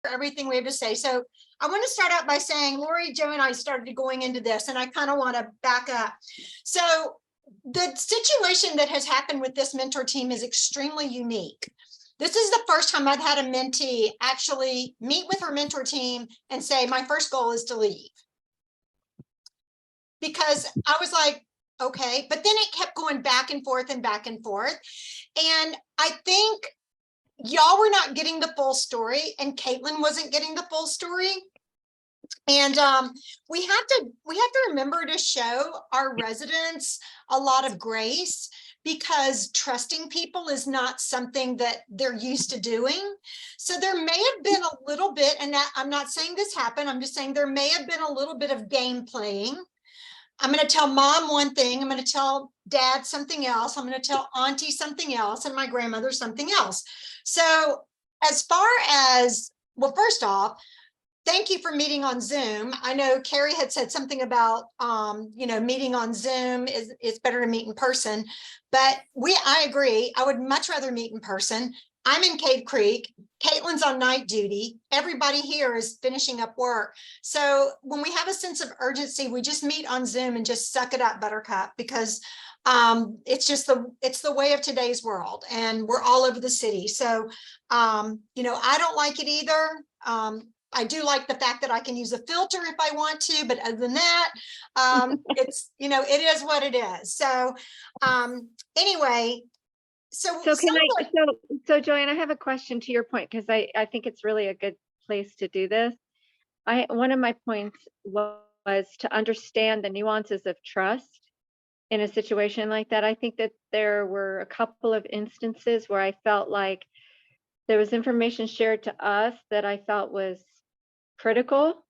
for everything we have to say. So I want to start out by saying, Lori, Joe, and I started going into this, and I kind of want to back up. So the situation that has happened with this mentor team is extremely unique. This is the first time I've had a mentee actually meet with her mentor team and say, my first goal is to leave. Because I was like, okay, but then it kept going back and forth and back and forth. And I think y'all were not getting the full story, and Caitlin wasn't getting the full story. And we have to remember to show our residents a lot of grace, because trusting people is not something that they're used to doing. So there may have been a little bit, and I'm not saying this happened, I'm just saying there may have been a little bit of game playing. I'm going to tell mom one thing, I'm going to tell dad something else, I'm going to tell auntie something else, and my grandmother something else. So as far as, well, first off, thank you for meeting on Zoom. I know Carrie had said something about, meeting on Zoom is better to meet in person, but I agree. I would much rather meet in person. I'm in Cave Creek. Caitlin's on night duty. Everybody here is finishing up work. So when we have a sense of urgency, we just meet on Zoom and just suck it up, Buttercup, because it's the way of today's world, and we're all over the city. So, I don't like it either. I do like the fact that I can use a filter if I want to, but other than that, it's, it is what it is. So anyway, so Joanne, I have a question to your point, because I think it's really a good place to do this. One of my points was to understand the nuances of trust in a situation like that. I think that there were a couple of instances where I felt like there was information shared to us that I felt was critical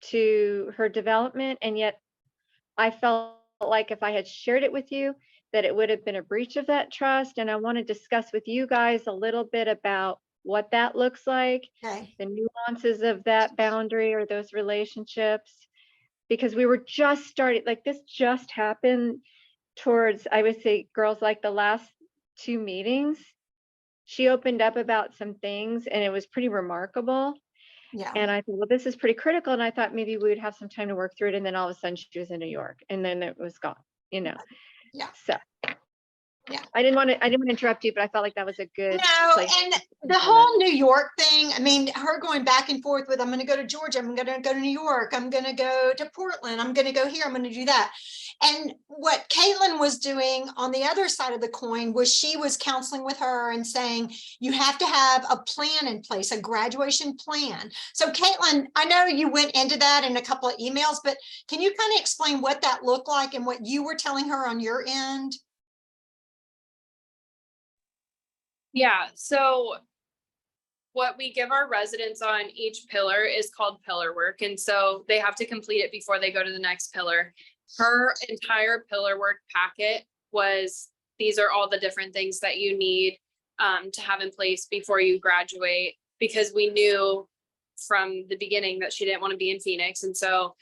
to her development, and yet I felt like if I had shared it with you, that it would have been a breach of that trust. And I want to discuss with you guys a little bit about what that looks like, okay, the nuances of that boundary or those relationships, because we were just starting, like this just happened towards, I would say, girls, like the last 2 meetings. She opened up about some things, and it was pretty remarkable. yeah. And I thought, well, this is pretty critical. And I thought maybe we would have some time to work through it. And then all of a sudden she was in New York, and then it was gone, Yeah. So yeah. I didn't want to interrupt you, but I felt like that was a good place. And the whole New York thing, I mean, her going back and forth with, I'm going to go to Georgia, I'm going to go to New York, I'm going to go to Portland, I'm going to go here, I'm going to do that. And what Caitlin was doing on the other side of the coin was she was counseling with her and saying, you have to have a plan in place, a graduation plan. So Caitlin, I know you went into that in a couple of emails, but can you kind of explain what that looked like and what you were telling her on your end? Yeah, so what we give our residents on each pillar is called pillar work. And so they have to complete it before they go to the next pillar. Her entire pillar work packet was, these are all the different things that you need to have in place before you graduate, because we knew from the beginning that she didn't want to be in Phoenix. And so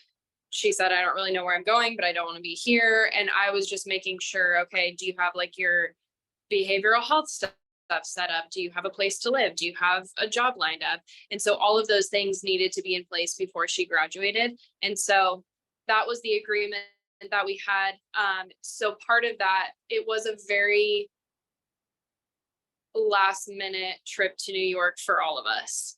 she said, I don't really know where I'm going, but I don't want to be here. And I was just making sure, okay, do you have like your behavioral health stuff set up? Do you have a place to live? Do you have a job lined up? And so all of those things needed to be in place before she graduated. And so that was the agreement that we had. So part of that, it was a very last minute trip to New York for all of us.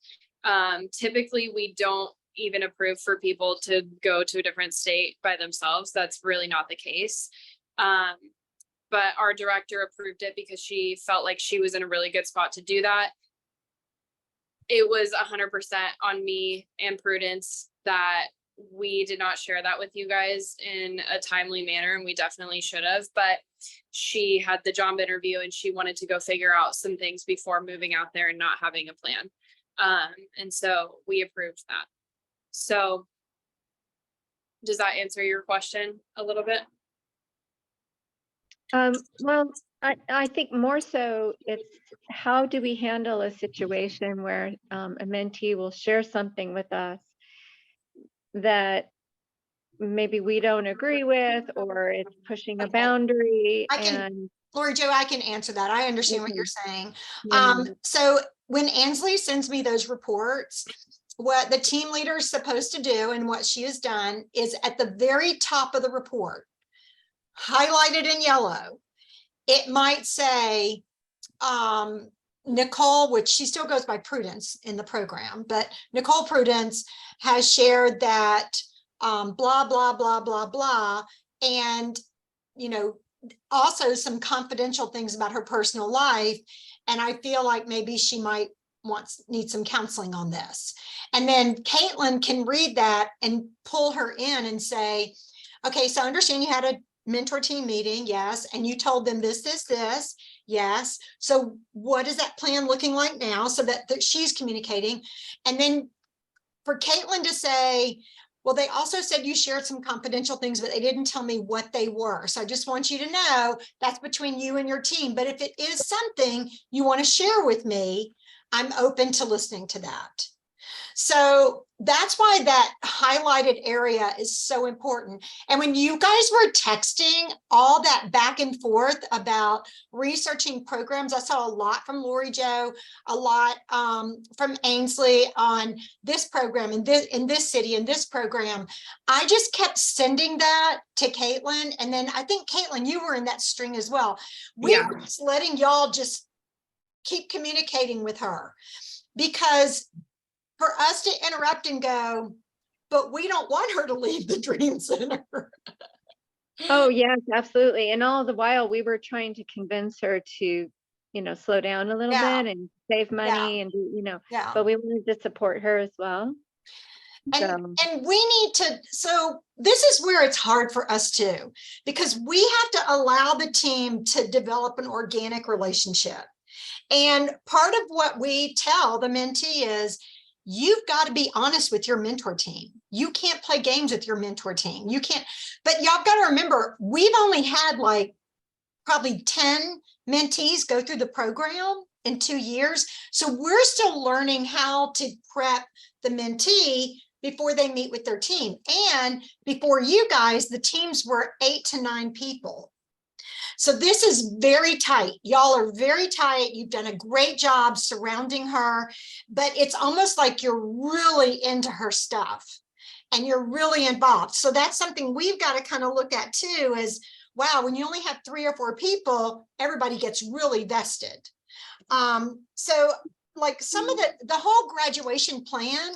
Typically we don't even approve for people to go to a different state by themselves. That's really not the case. But our director approved it because she felt like she was in a really good spot to do that. It was 100% on me and Prudence that we did not share that with you guys in a timely manner, and we definitely should have. But she had the job interview and she wanted to go figure out some things before moving out there and not having a plan. And so we approved that. So does that answer your question a little bit? Well, I think more so it's how do we handle a situation where a mentee will share something with us that maybe we don't agree with, or it's pushing a boundary. Lori Jo, I can answer that. I understand what you're saying. So when Ansley sends me those reports, what the team leader is supposed to do and what she has done is at the very top of the report, highlighted in yellow, it might say, Nicole, which she still goes by Prudence in the program, but Nicole Prudence has shared that blah, blah, blah, blah, blah. And, you know, also some confidential things about her personal life. And I feel like maybe she might need some counseling on this. And then Caitlin can read that and pull her in and say, okay, so I understand you had a mentor team meeting. Yes. And you told them this, this, this. Yes. So what is that plan looking like now, so that she's communicating? And then for Caitlin to say, well, they also said you shared some confidential things, but they didn't tell me what they were. So I just want you to know that's between you and your team. But if it is something you want to share with me, I'm open to listening to that. So that's why that highlighted area is so important. And when you guys were texting all that back and forth about researching programs, I saw a lot from Lori Jo, a lot from Ainsley on this program in this city, in this program. I just kept sending that to Caitlin. And then I think, Caitlin, you were in that string as well. We were just letting y'all just keep communicating with her, because for us to interrupt and go, but we don't want her to leave the Dream Center. Oh, yes, absolutely. And all the while we were trying to convince her to, you know, slow down a little bit and save money and, you know, but we wanted to support her as well. And we need to, so this is where it's hard for us too, because we have to allow the team to develop an organic relationship. And part of what we tell the mentee is, you've got to be honest with your mentor team. You can't play games with your mentor team. You can't, but y'all got to remember, we've only had like probably 10 mentees go through the program in 2 years. So we're still learning how to prep the mentee before they meet with their team. And before you guys, the teams were 8 to 9 people. So this is very tight. Y'all are very tight. You've done a great job surrounding her, but it's almost like you're really into her stuff and you're really involved. So that's something we've got to kind of look at too, is, wow, when you only have 3 or 4 people, everybody gets really vested. So like some of the whole graduation plan,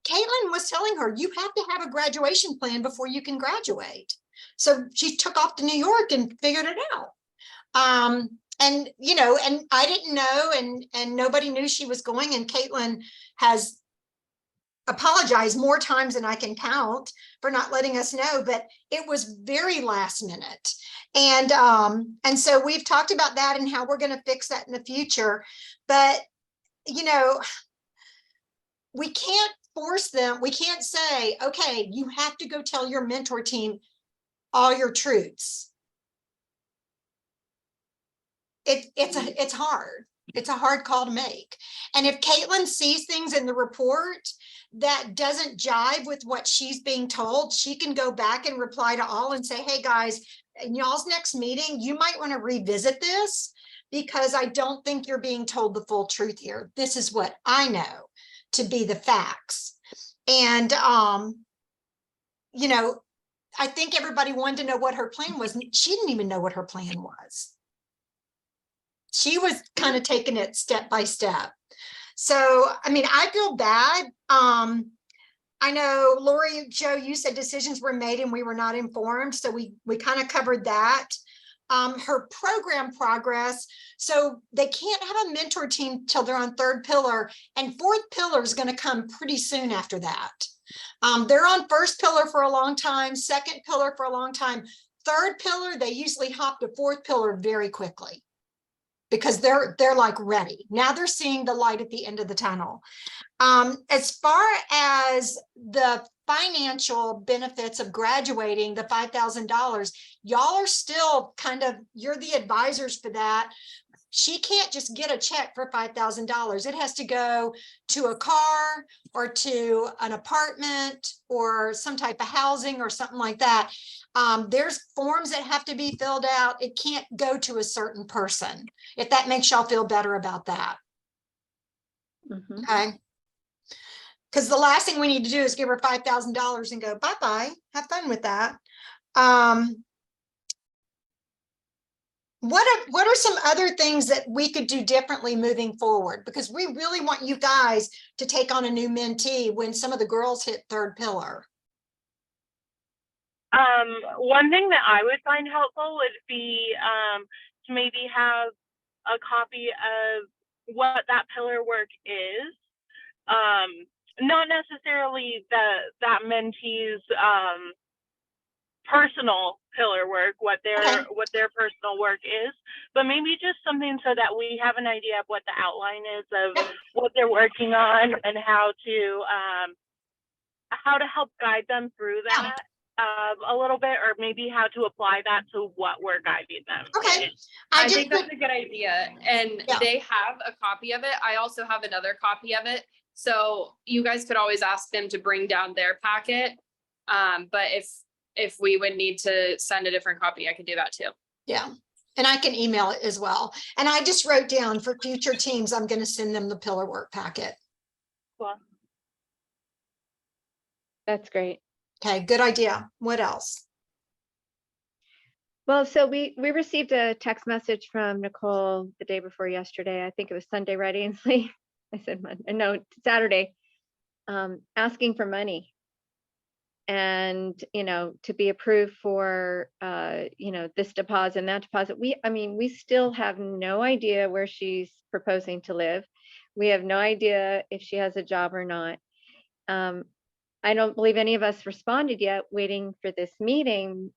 Caitlin was telling her, you have to have a graduation plan before you can graduate. So she took off to New York and figured it out. And, you know, and I didn't know, and nobody knew she was going. And Caitlin has apologized more times than I can count for not letting us know, but it was very last minute. And so we've talked about that and how we're going to fix that in the future. But, you know, we can't force them. We can't say, okay, you have to go tell your mentor team all your truths. It's hard. It's a hard call to make. And if Caitlin sees things in the report that doesn't jive with what she's being told, she can go back and reply to all and say, hey guys, in y'all's next meeting, you might want to revisit this, because I don't think you're being told the full truth here. This is what I know to be the facts. And, you know, I think everybody wanted to know what her plan was. She didn't even know what her plan was. She was kind of taking it step by step. So, I mean, I feel bad. I know, Lori, Joe, you said decisions were made and we were not informed. So we kind of covered that. Her program progress. So they can't have a mentor team till they're on 3rd pillar, and 4th pillar is going to come pretty soon after that. They're on 1st pillar for a long time, 2nd pillar for a long time. 3rd pillar, they usually hop to 4th pillar very quickly, because they're like ready. Now they're seeing the light at the end of the tunnel. As far as the financial benefits of graduating, the $5,000, y'all are still kind of, you're the advisors for that. She can't just get a check for $5,000. It has to go to a car or to an apartment or some type of housing or something like that. There's forms that have to be filled out. It can't go to a certain person, if that makes y'all feel better about that. Mhm. Okay. Because the last thing we need to do is give her $5,000 and go, bye-bye, have fun with that. What are some other things that we could do differently moving forward? Because we really want you guys to take on a new mentee when some of the girls hit third pillar. One thing that I would find helpful would be to maybe have a copy of what that pillar work is. Not necessarily that mentee's personal pillar work, what their personal work is, but maybe just something so that we have an idea of what the outline is of what they're working on and how to help guide them through that a little bit, or maybe how to apply that to what we're guiding them. Okay. I think that's a good idea. And Yeah. they have a copy of it. I also have another copy of it. So you guys could always ask them to bring down their packet. But if we would need to send a different copy, I could do that too. Yeah. And I can email it as well. And I just wrote down for future teams, I'm going to send them the pillar work packet. Cool. That's great. Okay, good idea. What else? Well, so we received a text message from Nicole the day before yesterday. I think it was Sunday, right, Ainsley? I said Monday, no, Saturday, asking for money. And, to be approved for, this deposit and that deposit. We still have no idea where she's proposing to live. We have no idea if she has a job or not. I don't believe any of us responded yet, waiting for this meeting,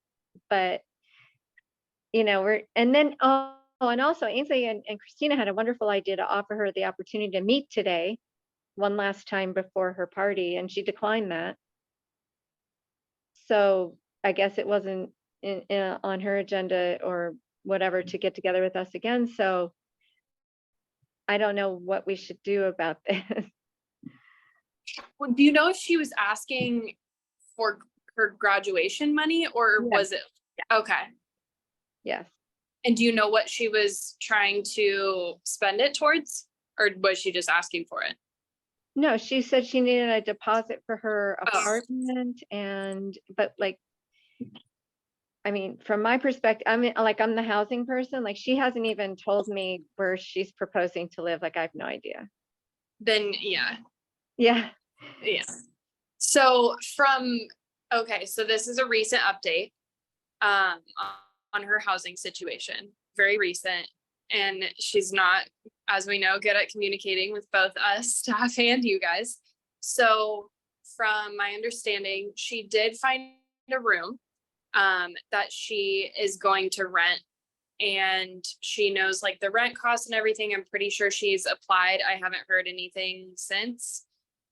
but and also Ainsley and Christina had a wonderful idea to offer her the opportunity to meet today, one last time before her party, and she declined that. So I guess it wasn't on her agenda or whatever to get together with us again. So I don't know what we should do about this. Well, do you know if she was asking for her graduation money or Yeah. was it? Okay. Yes. And do you know what she was trying to spend it towards, or was she just asking for it? No, she said she needed a deposit for her Oh. apartment but from my perspective, I'm the housing person, she hasn't even told me where she's proposing to live. I have no idea. Then, yeah. Yeah. Yeah. So so this is a recent update on her housing situation, very recent. And she's not, as we know, good at communicating with both us, staff, and you guys. So from my understanding, she did find a room that she is going to rent. And she knows the rent costs and everything. I'm pretty sure she's applied. I haven't heard anything since.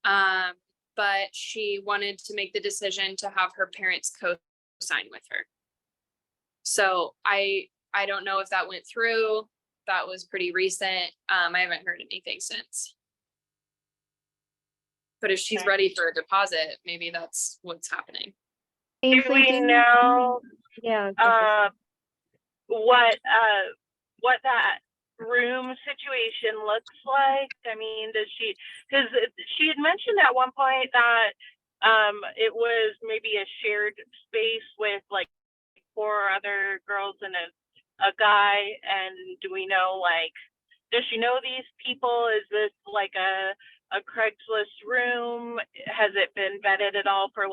But she wanted to make the decision to have her parents co-sign with her. So I don't know if that went through. That was pretty recent. I haven't heard anything since. But if she's ready for a deposit, maybe that's what's happening. Do Ainsley, we know Yeah. what that room situation looks like? Because she had mentioned at one point that it was maybe a shared space with 4 other girls and a guy. And do we know does she know these people? Is this a Craigslist room? Has it been vetted at all for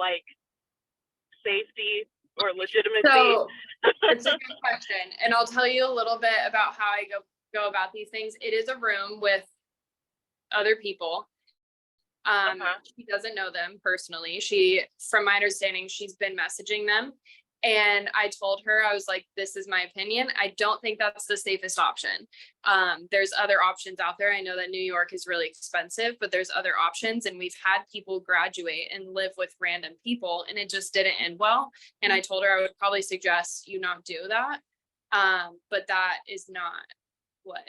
safety or legitimacy? So it's a good question. And I'll tell you a little bit about how I go about these things. It is a room with other people. She doesn't know them personally. From my understanding, she's been messaging them. And I told her, I was like, this is my opinion. I don't think that's the safest option. There's other options out there. I know that New York is really expensive, but there's other options. And we've had people graduate and live with random people, and it just didn't end well. And I told her I would probably suggest you not do that. But that is not what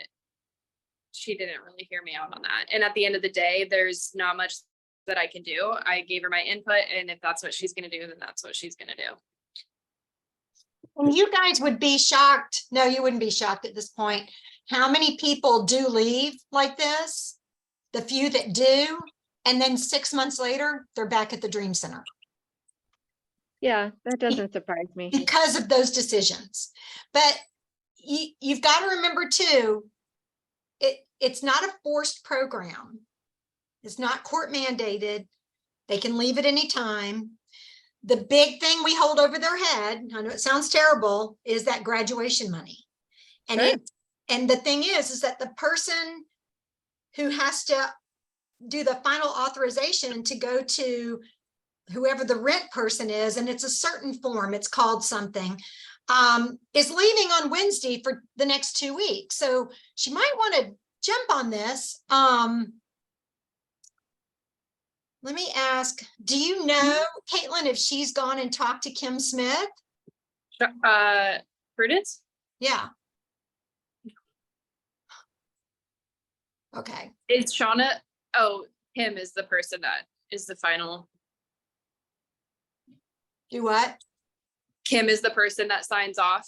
she didn't really hear me out on that. And at the end of the day, there's not much that I can do. I gave her my input, and if that's what she's going to do, then that's what she's going to do. And you guys would be shocked. No, you wouldn't be shocked at this point. How many people do leave like this? the few that do, and then 6 months later, they're back at the Dream Center Yeah, that doesn't surprise me. because of those decisions. But you've got to remember too, it's not a forced program. It's not court mandated. They can leave at any time. The big thing we hold over their head, I know it sounds terrible, is that graduation money. And Sure. and the thing is that the person who has to do the final authorization to go to whoever the rent person is, and it's a certain form, it's called something, is leaving on Wednesday for the next 2 weeks. So she might want to jump on this. Let me ask, do you know, Caitlin, if she's gone and talked to Kim Smith? Prudence? Yeah. Okay. Is Shauna, oh, Kim is the person that is the final. Do what? Kim is the person that signs off.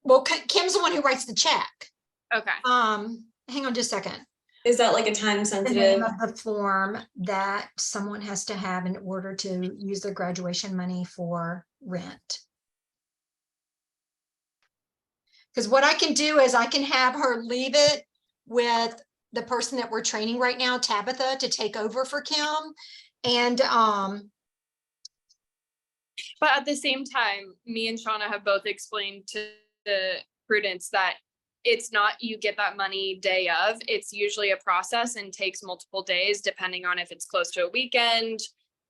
Well, Kim's the one who writes the check. Okay. Hang on just a second. Is that like a time The sensitive? name of the form that someone has to have in order to use their graduation money for rent. Because what I can do is I can have her leave it with the person that we're training right now, Tabitha, to take over for Kim. And But at the same time, me and Shauna have both explained to the Prudence that it's not you get that money day of, it's usually a process and takes multiple days depending on if it's close to a weekend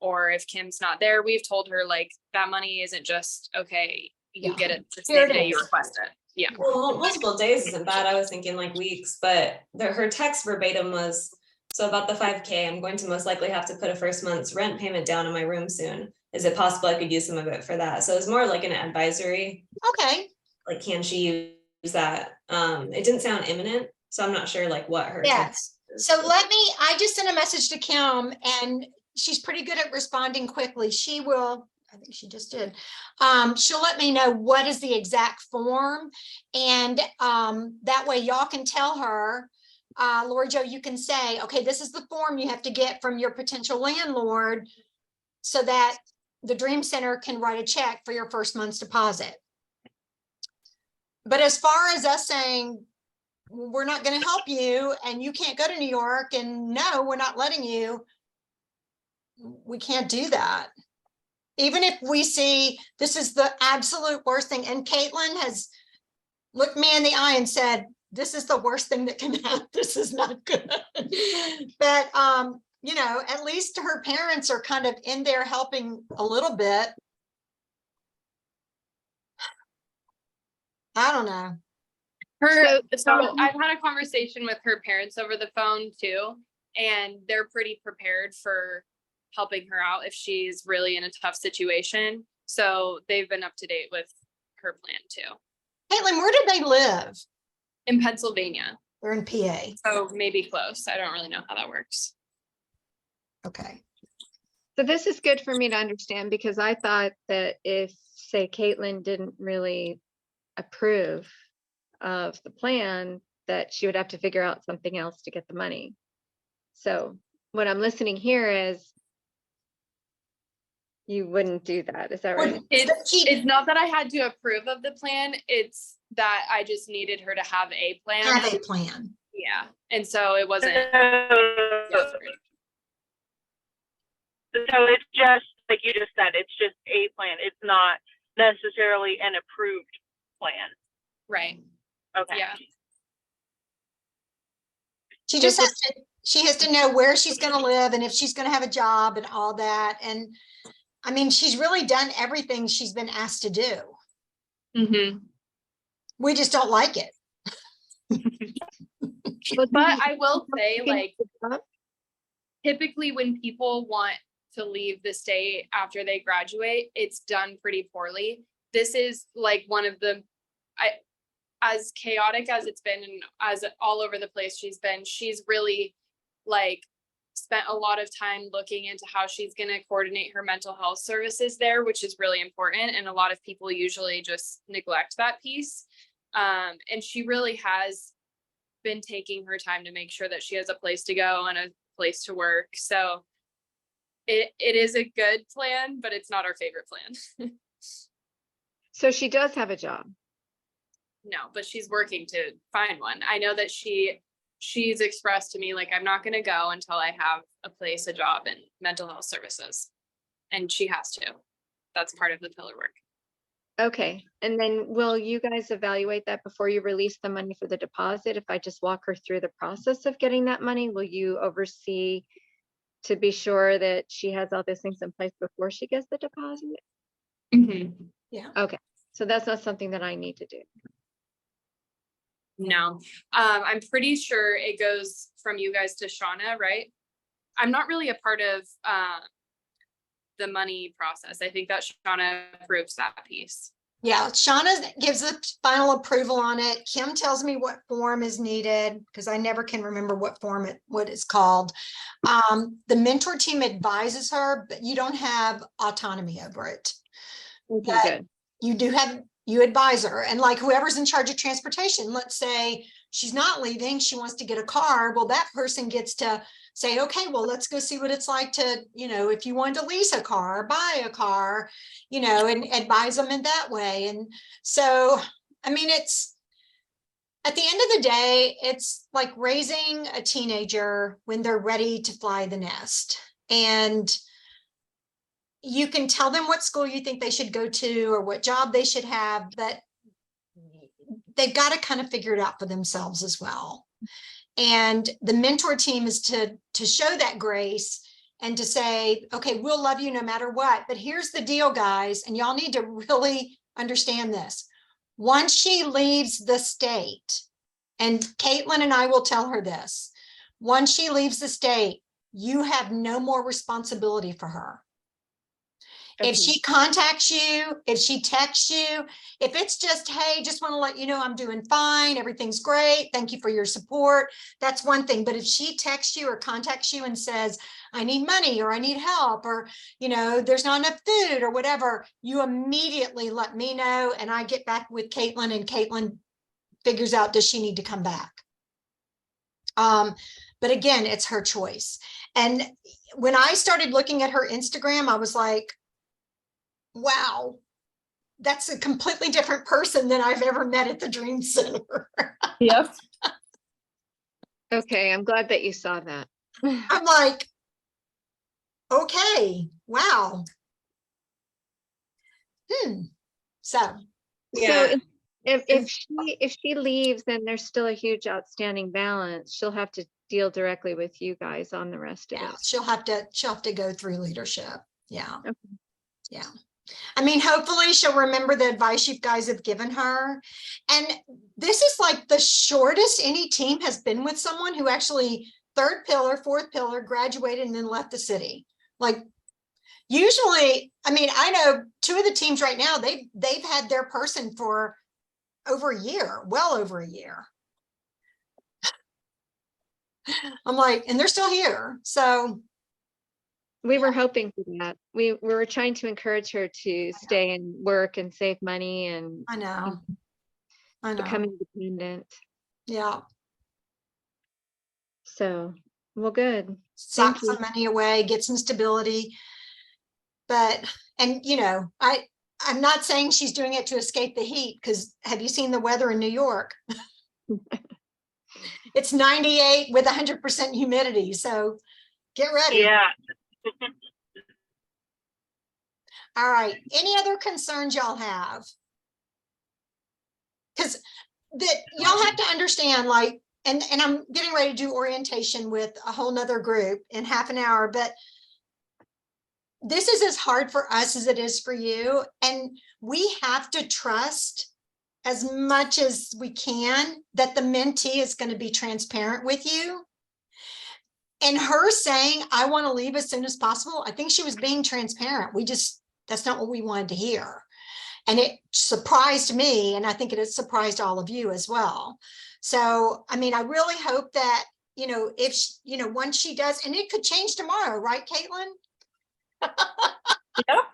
or if Kim's not there. We've told her like that money isn't just, okay, you Yeah. get it the Here same it day you is. request it. Yeah. Well, multiple days isn't bad. I was thinking like weeks, but her text verbatim was, so about the 5K, I'm going to most likely have to put a first month's rent payment down in my room soon. Is it possible I could use some of it for that? So it's more like an advisory, okay, like, can she use that? It didn't sound imminent, so I'm not sure like what her Yes. text is. so I just sent a message to Kim and she's pretty good at responding quickly. She will, I think she just did. She'll let me know what is the exact form. And that way y'all can tell her, Lori Jo, you can say, okay, this is the form you have to get from your potential landlord so that the Dream Center can write a check for your first month's deposit. But as far as us saying, we're not going to help you and you can't go to New York and no, we're not letting you, we can't do that. Even if we see this is the absolute worst thing. And Caitlin has looked me in the eye and said, this is the worst thing that can happen. This is not good. But, you know, at least her parents are kind of in there helping a little bit. I don't know. So I've had a conversation with her parents over the phone too, and they're pretty prepared for helping her out if she's really in a tough situation. So they've been up to date with her plan too. Caitlin, where did they live? In Pennsylvania. They're in PA. So maybe close. I don't really know how that works. Okay. So this is good for me to understand because I thought that if, say, Caitlin didn't really approve of the plan, that she would have to figure out something else to get the money. So what I'm listening here is you wouldn't do that. Is that right? It's not that I had to approve of the plan. It's that I just needed her to have a plan. Have a plan. Yeah. And so it wasn't. So it's just like you just said, it's just a plan. It's not necessarily an approved plan. Right. Okay. Yeah. She just has to know where she's going to live and if she's going to have a job and all that. And I mean, she's really done everything she's been asked to do. Mm-hmm. We just don't like it. But I will say, like, typically when people want to leave the state after they graduate, it's done pretty poorly. This is like one of the, as chaotic as it's been and as all over the place she's really like spent a lot of time looking into how she's going to coordinate her mental health services there, which is really important. And a lot of people usually just neglect that piece. And she really has been taking her time to make sure that she has a place to go and place to work. So it is a good plan, but it's not our favorite plan. So she does have a job. No, but she's working to find one. I know that she's expressed to me, like, I'm not gonna go until I have a job in mental health services. And she has to. That's part of the pillar work. Okay, and then will you guys evaluate that before you release the money for the deposit? If I just walk her through the process of getting that money, will you oversee to be sure that she has all those things in place before she gets the deposit? Yeah. Okay, so that's not something that I need to do. No, I'm pretty sure it goes from you guys to Shauna, right? I'm not really a part of the money process. I think that Shauna approves that piece. Yeah, Shauna gives the final approval on it. Kim tells me what form is needed because I never can remember what it's called. The mentor team advises her, but you don't have autonomy over it. Okay, But good. you do have, you advise her, and like whoever's in charge of transportation, let's say she's not leaving, she wants to get a car. Well, that person gets to say, okay, well, let's go see what it's like to, if you wanted to lease a car, buy a car, and advise them in that way. And so, I mean, it's, at the end of the day, it's like raising a teenager when they're ready to fly the nest. And you can tell them what school you think they should go to or what job they should have, but they've got to kind of figure it out for themselves as well. And the mentor team is to show that grace and to say, okay, we'll love you no matter what. But here's the deal, guys, and y'all need to really understand this. Once she leaves the state, and Caitlin and I will tell her this, once she leaves the state, you have no more responsibility for her. If she contacts you, if she texts you, if it's just, hey, just want to let you know I'm doing fine, everything's great, thank you for your support, that's one thing. But if she texts you or contacts you and says, I need money or I need help or, there's not enough food or whatever, you immediately let me know and I get back with Caitlin and Caitlin figures out, does she need to come back? But again, it's her choice. And when I started looking at her Instagram, I was like, wow, that's a completely different person than I've ever met at the Dream Center. Yep. Okay, I'm glad that you saw that. I'm like, okay, wow. So Yeah. So if she leaves, then there's still a huge outstanding balance. She'll have to deal directly with you guys on the rest of yeah, it. she'll have to go through leadership. Yeah. Okay. Yeah. I mean, hopefully she'll remember the advice you guys have given her. And this is like the shortest any team has been with someone who actually third pillar, fourth pillar, graduated and then left the city. Like usually, I mean, I know two of the teams right now, they've had their person for over a year, well over a year. I'm like, and they're still here. So We were hoping for that. We were trying to encourage her to stay and work and save money and I know. become independent. Yeah. So, well, good. Sock Thank you. some money away, get some stability. But, and I'm not saying she's doing it to escape the heat, because have you seen the weather in New York? It's 98 with 100% humidity. So get ready. Yeah. All right. Any other concerns y'all have? Because that y'all have to understand, like, and I'm getting ready to do orientation with a whole nother group in half an hour, but this is as hard for us as it is for you. And we have to trust as much as we can that the mentee is going to be transparent with you. And her saying, I want to leave as soon as possible, I think she was being transparent. That's not what we wanted to hear. And it surprised me. And I think it has surprised all of you as well. So, I mean, I really hope that, if, once she does, and it could change tomorrow, right, Caitlin? Yep.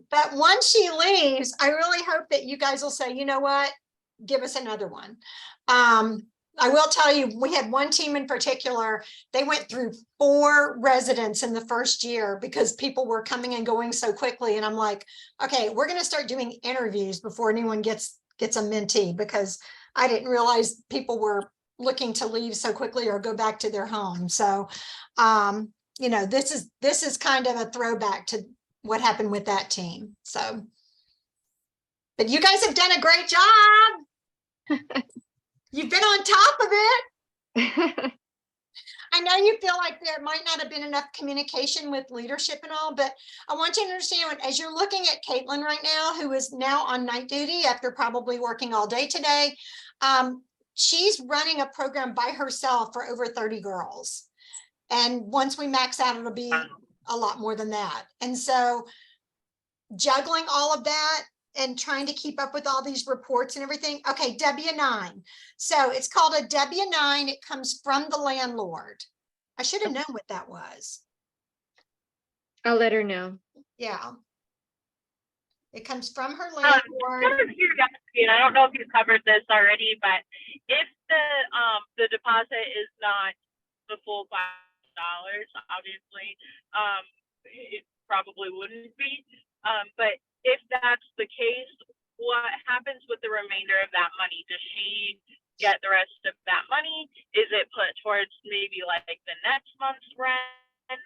But once she leaves, I really hope that you guys will say, you know what, give us another one. I will tell you, we had one team in particular, they went through 4 residents in the first year because people were coming and going so quickly. And I'm like, okay, we're going to start doing interviews before anyone gets a mentee, because I didn't realize people were looking to leave so quickly or go back to their home. So, you know, this is kind of a throwback to what happened with that team. So, but you guys have done a great job. You've been on top of it. I know you feel like there might not have been enough communication with leadership and all, but I want you to understand, as you're looking at Caitlin right now, who is now on night duty after probably working all day today, she's running a program by herself for over 30 girls. And once we max out, it'll be a lot more than that. And so juggling all of that and trying to keep up with all these reports and everything. Okay, W-9. So it's called a W-9. It comes from the landlord. I should have known what that was. I'll let her know. Yeah. It comes from her Out landlord. of curiosity, and I don't know if you covered this already, but if the deposit is not the full $5, obviously, it probably wouldn't be. But if that's the case, what happens with the remainder of that money? Does she get the rest of that money? Is it put towards maybe like the next month's rent?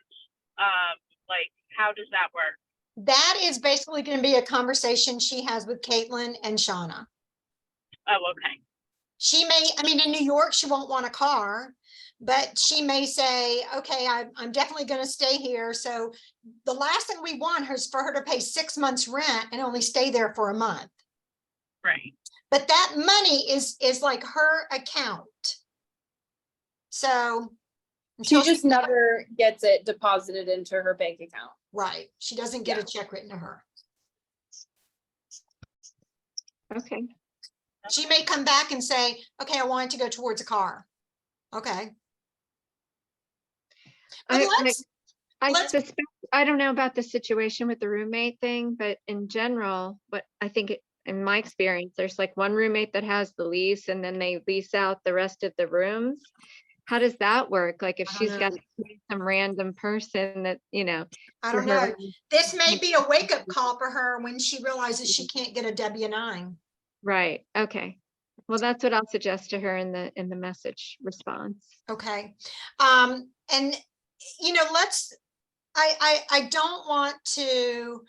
Like, how does that work? That is basically going to be a conversation she has with Caitlin and Shauna. Oh, okay. She may, I mean, in New York, she won't want a car, but she may say, okay, I'm definitely going to stay here. So the last thing we want is for her to pay 6 months rent and only stay there for a month. Right. But that money is like her account. So She until just never gets it deposited into her bank account. right. She doesn't get a check written to her. Okay. She may come back and say, okay, I want it to go towards a car. Okay. But I let's- suspect, I don't know about the situation with the roommate thing, but in general, what I think in my experience, there's like one roommate that has the lease and then they lease out the rest of the rooms. How does that work? Like if I don't she's know. got some random person that, you know. I for don't know. her- This may be a wake up call for her when she realizes she can't get a W-9. Right, okay. Well, that's what I'll suggest to her in the message response. Okay. And you know, I don't want to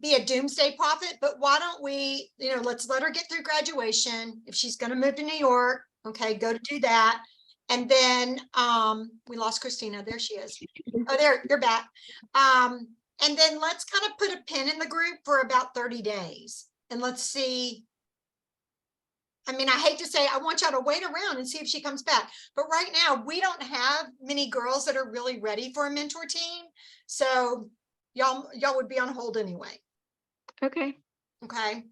be a doomsday prophet, but why don't we, you know, let's let her get through graduation. If she's going to move to New York, okay, go to do that. And then we lost Christina. There she is. Oh, there, you're back. And then let's kind of put a pin in the group for about 30 days. And let's see. I mean, I hate to say, I want y'all to wait around and see if she comes back. But right now, we don't have many girls that are really ready for a mentor team. So y'all would be on hold anyway. Okay, Okay.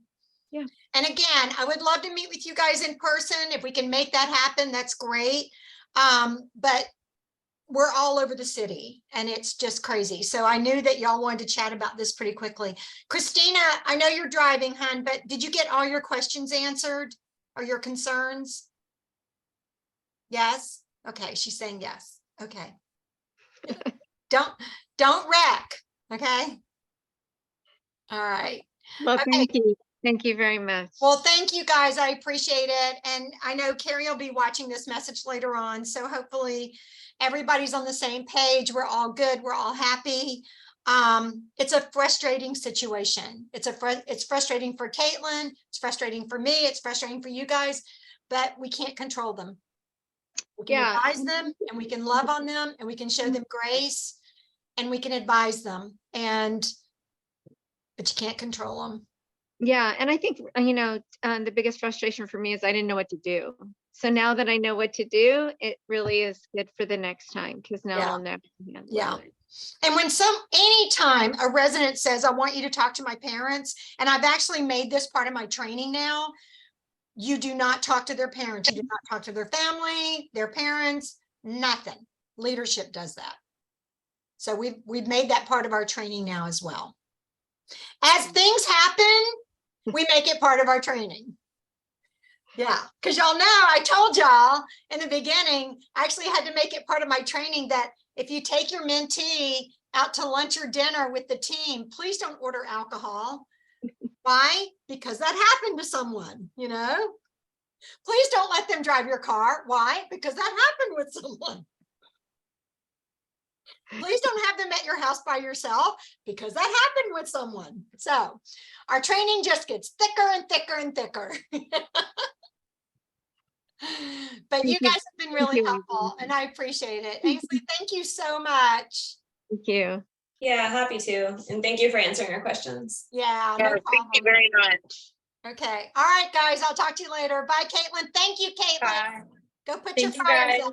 Yeah. And again, I would love to meet with you guys in person. If we can make that happen, that's great. But we're all over the city and it's just crazy. So I knew that y'all wanted to chat about this pretty quickly. Christina, I know you're driving, hon, but did you get all your questions answered or your concerns? Yes. Okay. She's saying yes. Okay. Don't wreck. Okay. All right. well, Okay. thank you. Thank you very much. Well, thank you guys. I appreciate it. And I know Carrie will be watching this message later on. So hopefully everybody's on the same page. We're all good. We're all happy. It's a frustrating situation. It's frustrating for Caitlin. It's frustrating for me. It's frustrating for you guys, but we can't control them. We can Yeah. advise them and we can love on them and we can show them grace and we can advise them but you can't control them. Yeah, and I think, you know, the biggest frustration for me is I didn't know what to do. So now that I know what to do, it really is good for the next time because now Yeah. I'll know. how to handle Yeah. it. And when anytime a resident says, I want you to talk to my parents, and I've actually made this part of my training now, you do not talk to their parents. You do not talk to their family, their parents, nothing. Leadership does that. So we've made that part of our training now as well. As things happen, we make it part of our training. Yeah, because y'all know, I told y'all in the beginning, I actually had to make it part of my training that if you take your mentee out to lunch or dinner with the team, please don't order alcohol. Why? Because that happened to someone, you know? Please don't let them drive your car. Why? Because that happened with someone. Please don't have them at your house by yourself because that happened with someone. So our training just gets thicker and thicker and thicker. But you guys have been really you. helpful and I appreciate it. Ainsley, thank you so much. Thank you. Yeah, happy to. And thank you for answering our questions. Yeah, Yeah, no thank you problem. very much. Okay. All right, guys. I'll talk to you later. Bye, Caitlin. Thank you, Caitlin. Bye. Go put Thank your you, fires guys. out.